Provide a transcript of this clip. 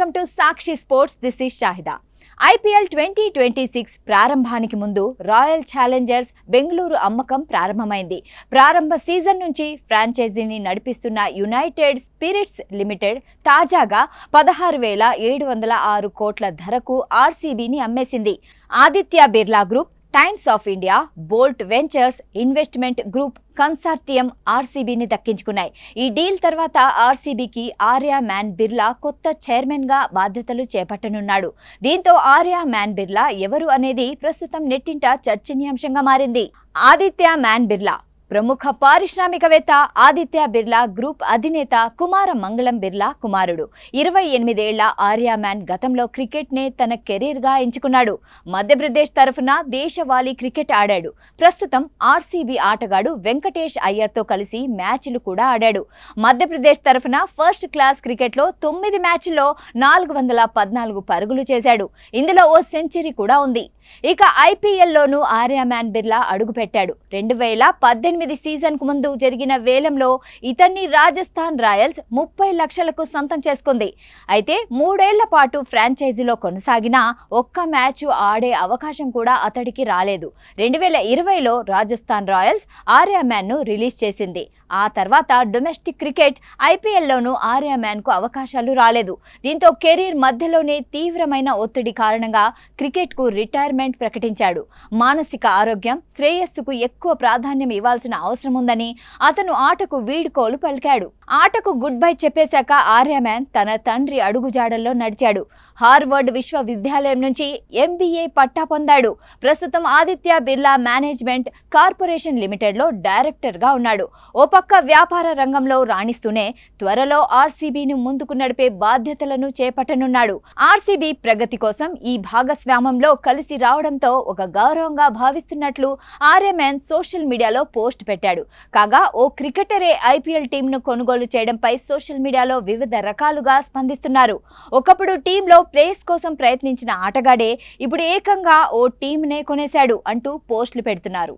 Welcome to Sakshi sports. This is Shahida. IPL 2026 ప్రారంభానికి ముందు royal Challengers Bengaluru అమ్మకం ప్రారంభమైంది. ప్రారంభ సీజన్ నుంచి ఫ్రాంచైజీని నడిపిస్తున్న యునైటెడ్ స్పిరిట్స్ లిమిటెడ్ తాజాగా 16,706 కోట్ల ధరకు RCBని అమ్మేసింది. Aditya Birla group, Times of India, Bolt Ventures investment group consortium RCBని దక్కించుకున్నాయి. ఈ డీల్ తర్వాత RCBకి ఆర్యా మ్యాన్ బిర్లా కొత్త చైర్మన్గా బాధ్యతలు చేపట్టనున్నాడు. దీంతో ఆర్యా మ్యాన్ బిర్లా ఎవరు అనేది ప్రస్తుతం నెట్టింట చర్చనీయాంశంగా మారింది. ఆదిత్య మ్యాన్ బిర్లా ప్రముఖ పారిశ్రామికవేత్త, ఆదిత్య బిర్లా గ్రూప్ అధినేత కుమార మంగళం బిర్లా కుమారుడు. 28 ఏళ్ల ఆర్యా మ్యాన్ గతంలో క్రికెట్నే తన కెరీర్గా ఎంచుకున్నాడు. మధ్యప్రదేశ్ తరఫున దేశవాళీ క్రికెట్ ఆడాడు. ప్రస్తుతం RCB ఆటగాడు వెంకటేష్ అయ్యర్తో కలిసి మ్యాచ్లు కూడా ఆడాడు. మధ్యప్రదేశ్ తరఫున ఫస్ట్ క్లాస్ క్రికెట్లో 9 మ్యాచ్ల్లో 414 పరుగులు చేశాడు. ఇందులో ఓ సెంచరీ కూడా ఉంది. ఇక IPLలోనూ ఆర్యా మ్యాన్ బిర్లా అడుగుపెట్టాడు. 2018 సీజన్కు ముందు జరిగిన వేలంలో ఇతన్ని రాజస్థాన్ రాయల్స్ 30 లక్షలకు సొంతం చేసుకుంది. అయితే 3 ఏళ్ల పాటు ఫ్రాంచైజీలో కొనసాగినా ఒక్క మ్యాచ్ ఆడే అవకాశం కూడా అతడికి రాలేదు. 2020లో రాజస్థాన్ రాయల్స్ ఆర్యా మ్యాన్ను రిలీజ్ చేసింది. ఆ తర్వాత డొమెస్టిక్ క్రికెట్ IPLలోనూ ఆర్యా మ్యాన్కు అవకాశాలు రాలేదు. దీంతో కెరీర్ మధ్యలోనే తీవ్రమైన ఒత్తిడి కారణంగా క్రికెట్కు రిటైర్మెంట్ ప్రకటించాడు. మానసిక ఆరోగ్యం, శ్రేయస్సుకు ఎక్కువ ప్రాధాన్యం ఇవ్వాల్సిన అవసరం ఉందని అతను ఆటకు వీడ్కోలు పలికాడు. ఆటకు గుడ్ బై చెప్పేశాక ఆర్యా మ్యాన్ తన తండ్రి అడుగుజాడల్లో నడిచాడు. హార్వర్డ్ విశ్వవిద్యాలయం నుంచి MBA పట్టా పొందాడు. ప్రస్తుతం ఆదిత్య బిర్లా మేనేజ్మెంట్ కార్పొరేషన్ లిమిటెడ్లో డైరెక్టర్గా ఉన్నాడు. ఓ పక్క వ్యాపార రంగంలో రాణిస్తూనే త్వరలో RCBను ముందుకు నడిపే బాధ్యతలను చేపట్టనున్నాడు. RCB ప్రగతి కోసం ఈ భాగస్వామ్యంలో కలిసి రావడంతో ఒక గౌరవంగా భావిస్తున్నట్లు ఆర్యా మ్యాన్ సోషల్ మీడియాలో పోస్ట్ పెట్టాడు. కాగా ఓ క్రికెటరే IPL టీంను కొనుగోలు చేయడంపై సోషల్ మీడియాలో వివిధ రకాలుగా స్పందిస్తున్నారు. ఒకప్పుడు టీంలో ప్లేస్ కోసం ప్రయత్నించిన ఆటగాడే ఇప్పుడు ఏకంగా ఓ టీంనే కొనేశాడు అంటూ పోస్టులు పెడుతున్నారు.